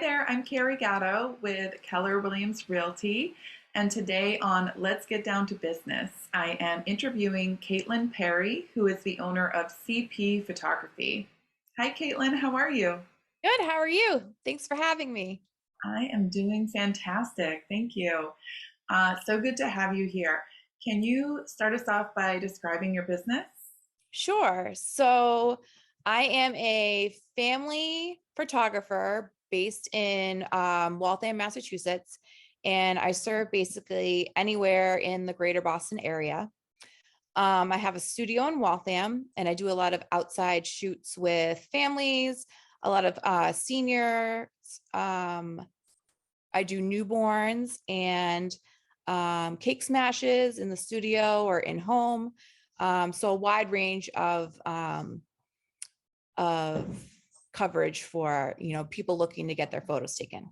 there, I'm Carrie Gatto with Keller Williams Realty, and today on Let's Get Down to Business, I am interviewing Caitlyn Perry, who is the owner of CP Photography. Hi, Caitlyn, how are you? Good. How are you? Thanks for having me. I am doing fantastic, thank you. So good to have you here. Can you start us off by describing your business? Sure. So I am a family photographer based in Waltham, Massachusetts, and I serve basically anywhere in the greater Boston area. I have a studio in Waltham, and I do a lot of outside shoots with families, a lot of seniors. I do newborns and cake smashes in the studio or in home. So a wide range of coverage for people looking to get their photos taken.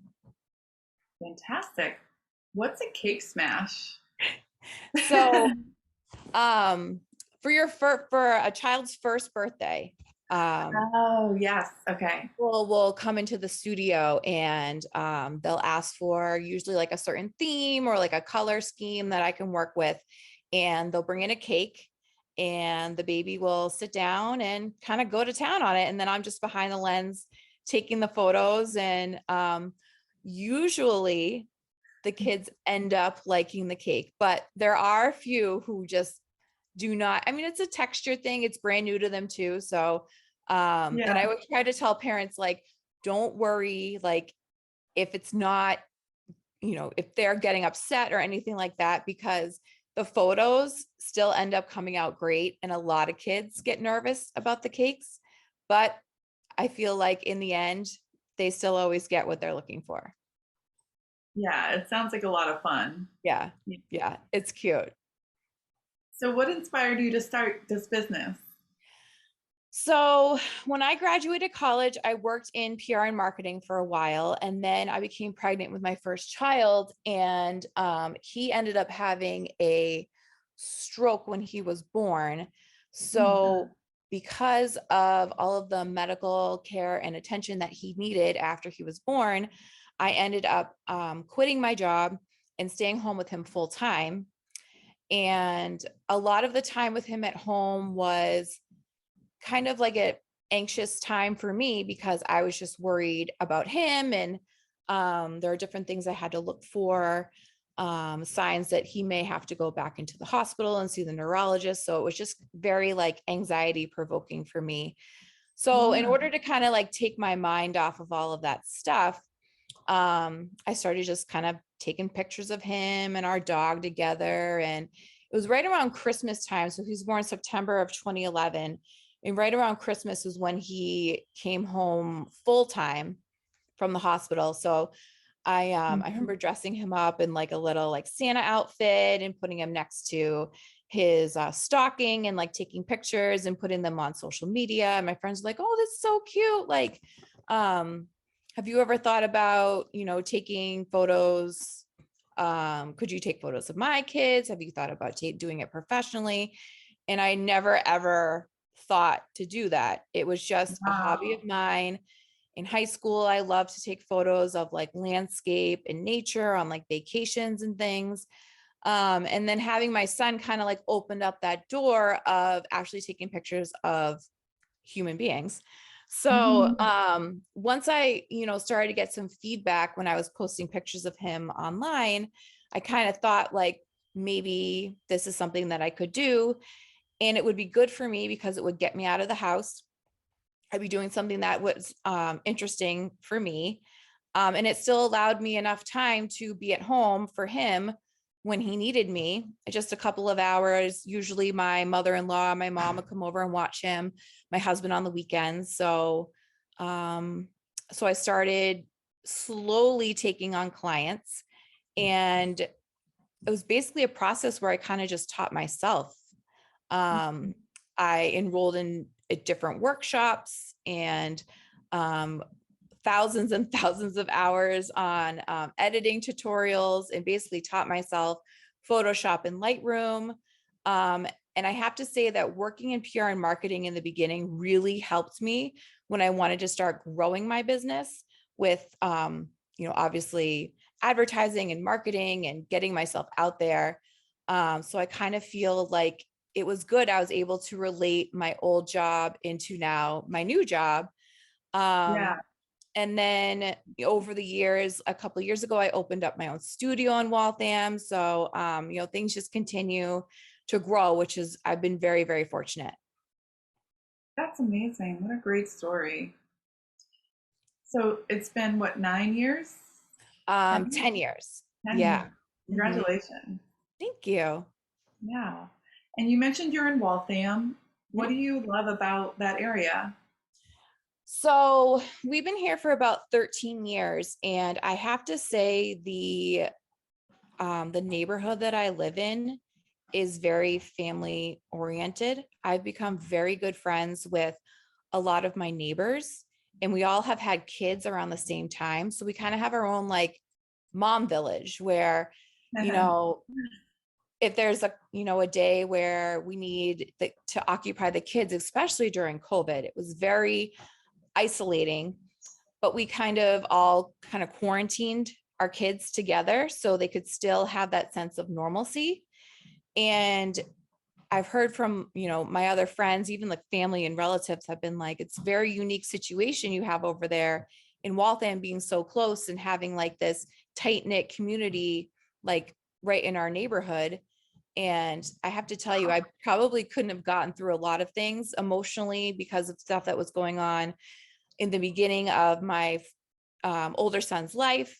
Fantastic. What's a cake smash? So for a child's first birthday, Oh, yes. Okay. people will come into the studio and they'll ask for usually like a certain theme or like a color scheme that I can work with. And they'll bring in a cake and the baby will sit down and kind of go to town on it. And then I'm just behind the lens taking the photos. And usually the kids end up liking the cake, but there are a few who just do not. I mean, it's a texture thing. It's brand new to them too. So and I Yeah. would try to tell parents, like, don't worry, like, if it's not, if they're getting upset or anything like that, because the photos still end up coming out great. And a lot of kids get nervous about the cakes, but I feel like in the end, they still always get what they're looking for. Yeah, it sounds like a lot of fun. Yeah. Yeah. It's cute. So, what inspired you to start this business? So when I graduated college, I worked in PR and marketing for a while, and then I became pregnant with my first child, and he ended up having a stroke when he was born. Oh my So because of all of the medical care and attention that he needed after he was born, I ended up quitting my job and staying home with him full time. And a lot of the time with him at home was kind of like an anxious time for me because I was just worried about him. And there are different things I had to look for, signs that he may have to go back into the hospital and see the neurologist. So it was just very like anxiety provoking for me. So in Yeah. order to kind of like take my mind off of all of that stuff, I started just kind of taking pictures of him and our dog together. And it was right around Christmas time. So he was born September of 2011. And right around Christmas was when he came home full time from the hospital. So I Mhm. remember dressing him up in like a little like Santa outfit and putting him next to his stocking and like taking pictures and putting them on social media. And my friends were like, "Oh, that's so cute!" Like, have you ever thought about taking photos? Could you take photos of my kids? Have you thought about doing it professionally? And I never ever thought to do that. It was just a hobby Wow. of mine. In high school, I loved to take photos of like landscape and nature on like vacations and things. And then having my son kind of like opened up that door of actually taking pictures of human beings. So Mhm. once I, started to get some feedback when I was posting pictures of him online, I kind of thought like maybe this is something that I could do. And it would be good for me because it would get me out of the house. I'd be doing something that was interesting for me. And it still allowed me enough time to be at home for him when he needed me, just a couple of hours. Usually my mother-in-law, my mom would come over and watch him, my husband on the weekends. Um, so I started slowly taking on clients, and it was basically a process where I kind of just taught myself. Um, I enrolled in different workshops and um, thousands and thousands of hours on editing tutorials, and basically taught myself Photoshop and Lightroom. And I have to say that working in PR and marketing in the beginning really helped me when I wanted to start growing my business, with, obviously advertising and marketing and getting myself out there. So I kind of feel like it was good. I was able to relate my old job into now my new job. Yeah. And then over the years, a couple of years ago, I opened up my own studio in Waltham. So, things just continue to grow, which is, I've been very, very fortunate. That's amazing. What a great story. So it's been what, 9 years? 10? 10 years. 10 Yeah. years. Mhm. Congratulations. Thank you. Yeah. And you mentioned you're in Waltham. What Mhm. do you love about that area? So we've been here for about 13 years, and I have to say the neighborhood that I live in is very family oriented. I've become very good friends with a lot of my neighbors, and we all have had kids around the same time. So we kind of have our own like mom village where, you know, if there's a day where we need to occupy the kids, especially during COVID, it was very isolating, but we kind of all kind of quarantined our kids together so they could still have that sense of normalcy. And I've heard from, my other friends, even like family and relatives have been like, it's a very unique situation you have over there in Waltham, being so close and having like this tight knit community, like right in our neighborhood. And I have to tell you, I probably couldn't have gotten through a lot of things emotionally because of stuff that was going on in the beginning of my older son's life,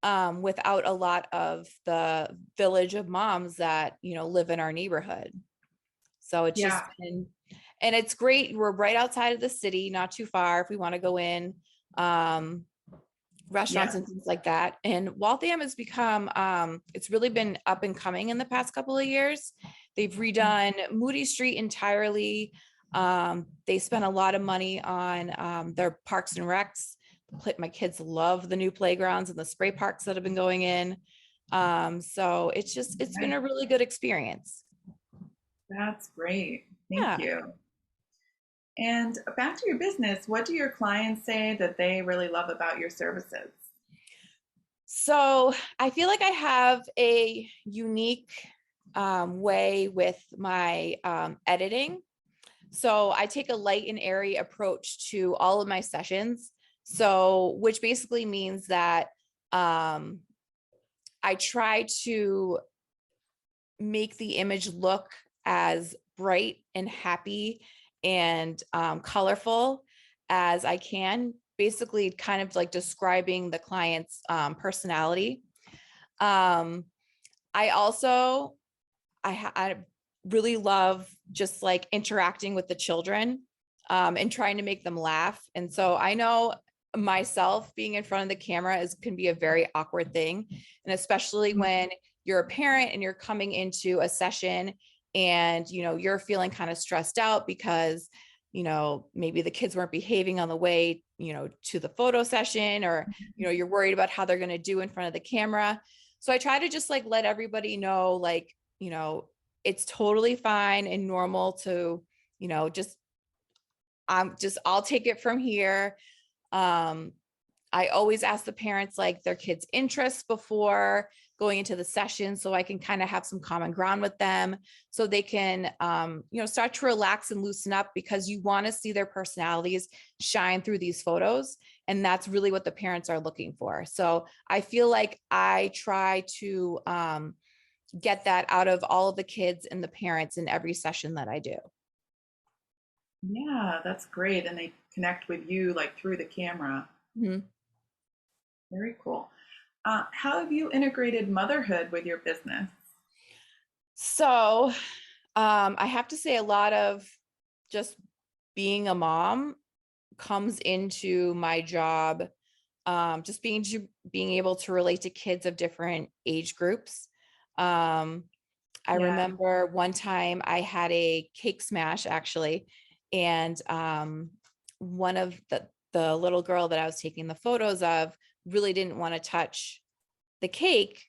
without a lot of the village of moms that, live in our neighborhood. So it's Yeah. just been, and it's great. We're right outside of the city, not too far if we want to go in, um, restaurants Yeah. and things like that. And Waltham has become, it's really been up and coming in the past couple of years. They've redone Moody Street entirely. They spent a lot of money on their parks and recs. My kids love the new playgrounds and the spray parks that have been going in. So it's been Right. a really good experience. That's great. Thank Yeah. you. And back to your business, what do your clients say that they really love about your services? So I feel like I have a unique way with my editing. So I take a light and airy approach to all of my sessions. So, which basically means that um, I try to make the image look as bright and happy and colorful as I can, basically kind of like describing the client's personality. Um, I also, I really love just like interacting with the children and trying to make them laugh. And so I know myself being in front of the camera can be a very awkward thing. And especially when you're a parent and you're coming into a session and, you're feeling kind of stressed out because, maybe the kids weren't behaving on the way, to the photo session, or, you're worried about how they're going to do in front of the camera. So I try to just like let everybody know, like, it's totally fine and normal to, just, I'll take it from here. Um, I always ask the parents like their kids' interests before going into the session so I can kind of have some common ground with them so they can, start to relax and loosen up, because you want to see their personalities shine through these photos. And that's really what the parents are looking for. So I feel like I try to get that out of all of the kids and the parents in every session that I do. Yeah, that's great. And they connect with you like through the camera. Mhm. Very cool. How have you integrated motherhood with your business? So I have to say a lot of just being a mom comes into my job. Just being able to relate to kids of different age groups. Um, I Yeah, remember one time I had a cake smash actually, and one of the little girl that I was taking the photos of really didn't want to touch the cake,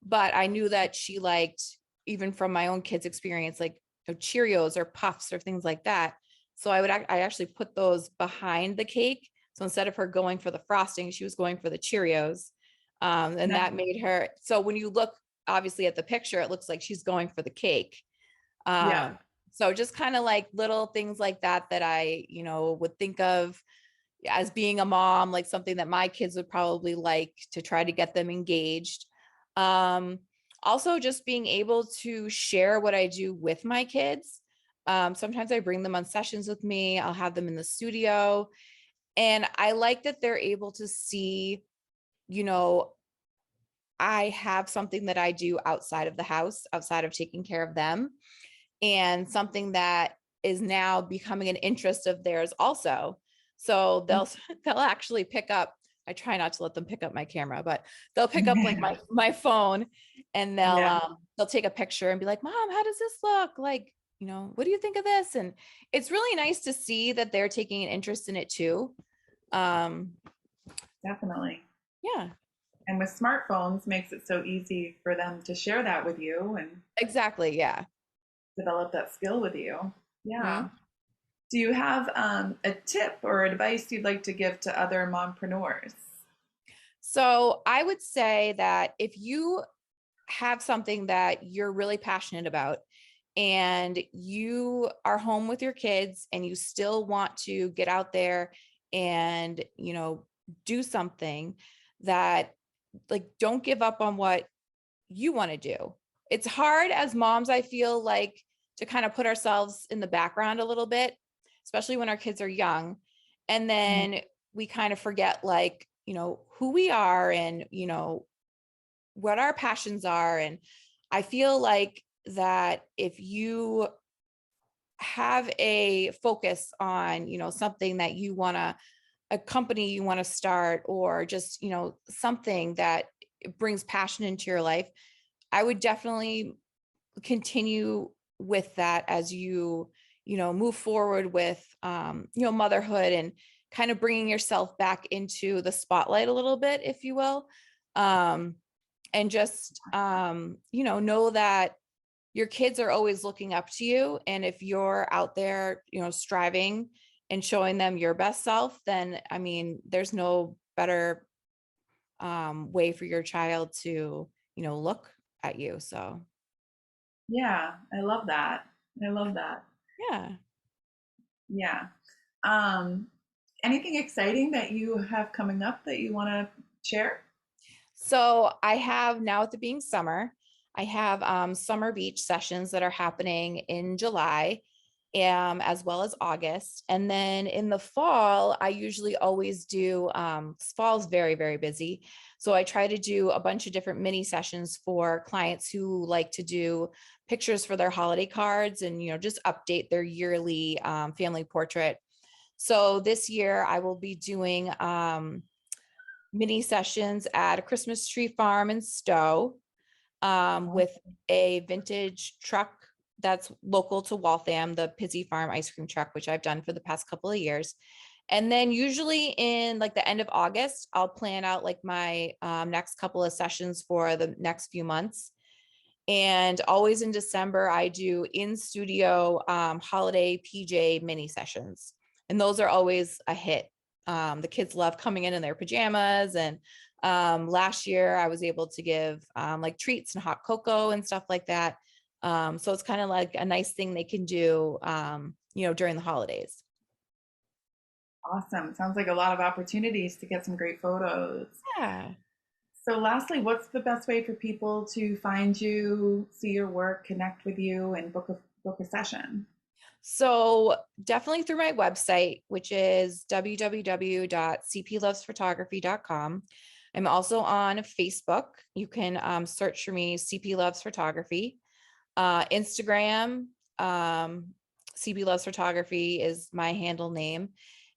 but I knew that she liked, even from my own kids' experience, like Cheerios or puffs or things like that. So I actually put those behind the cake So instead of her going for the frosting, she was going for the Cheerios. And Yeah. that made her, so when you look obviously at the picture, it looks like she's going for the cake. Yeah. Um, so just kind of like little things like that that I, would think of as being a mom, like something that my kids would probably like to try to get them engaged. Um, Also just being able to share what I do with my kids. Sometimes I bring them on sessions with me. I'll have them in the studio. And I like that they're able to see, you know, I have something that I do outside of the house, outside of taking care of them, and something that is now becoming an interest of theirs also. So they'll actually pick up. I try not to let them pick up my camera, but they'll pick up like my phone, and Yeah. they'll take a picture and be like, "Mom, how does this look? Like, what do you think of this?" And it's really nice to see that they're taking an interest in it too. Um, Definitely. yeah, And with smartphones makes it so easy for them to share that with you and exactly. Yeah. develop that skill with you. Mhm. Yeah. Do you have a tip or advice you'd like to give to other mompreneurs? So I would say that if you have something that you're really passionate about and you are home with your kids and you still want to get out there and, do something, that like don't give up on what you want to do. It's hard as moms, I feel like, to kind of put ourselves in the background a little bit, especially when our kids are young. And Mhm. then we kind of forget, like, who we are and, what our passions are. And I feel like that if you have a focus on, something that you want to, a company you want to start, or just, something that brings passion into your life, I would definitely continue with that as move forward with, motherhood, and kind of bringing yourself back into the spotlight a little bit, if you will. Um, and just, know that your kids are always looking up to you. And if you're out there, striving and showing them your best self, then, I mean, there's no better way for your child to, look at you. So, Yeah, I love that. I love that. yeah. Yeah. Um, Anything exciting that you have coming up that you want to share? So I have, now with it being summer, I have summer beach sessions that are happening in July, as well as August. And then in the fall, I usually always do, fall's very, very busy. So I try to do a bunch of different mini sessions for clients who like to do pictures for their holiday cards and, just update their yearly family portrait. So this year I will be doing mini sessions at a Christmas tree farm in Stowe, with a vintage truck that's local to Waltham, the Pizzy Farm ice cream truck, which I've done for the past couple of years. And then usually in like the end of August, I'll plan out like my next couple of sessions for the next few months. And always in December, I do in studio holiday PJ mini sessions. And those are always a hit. The kids love coming in their pajamas. And last year, I was able to give like treats and hot cocoa and stuff like that. So it's kind of like a nice thing they can do, during the holidays. Awesome. Sounds like a lot of opportunities to get some great photos. Yeah. So, lastly, what's the best way for people to find you, see your work, connect with you, and book a session? So definitely through my website, which is www.cplovesphotography.com. I'm also on Facebook. You can search for me, CP Loves Photography. Instagram, CP Loves Photography is my handle name.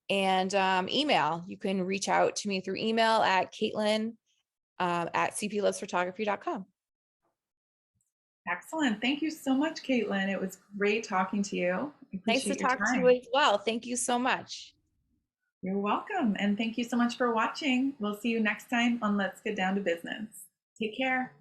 And email, you can reach out to me through email at Caitlyn at cplovesphotography.com. Excellent. Thank you so much, Caitlin. It was great talking to you. I Nice to appreciate your talk to you time. as well. Thank you so much. You're welcome. And thank you so much for watching. We'll see you next time on Let's Get Down to Business. Take care.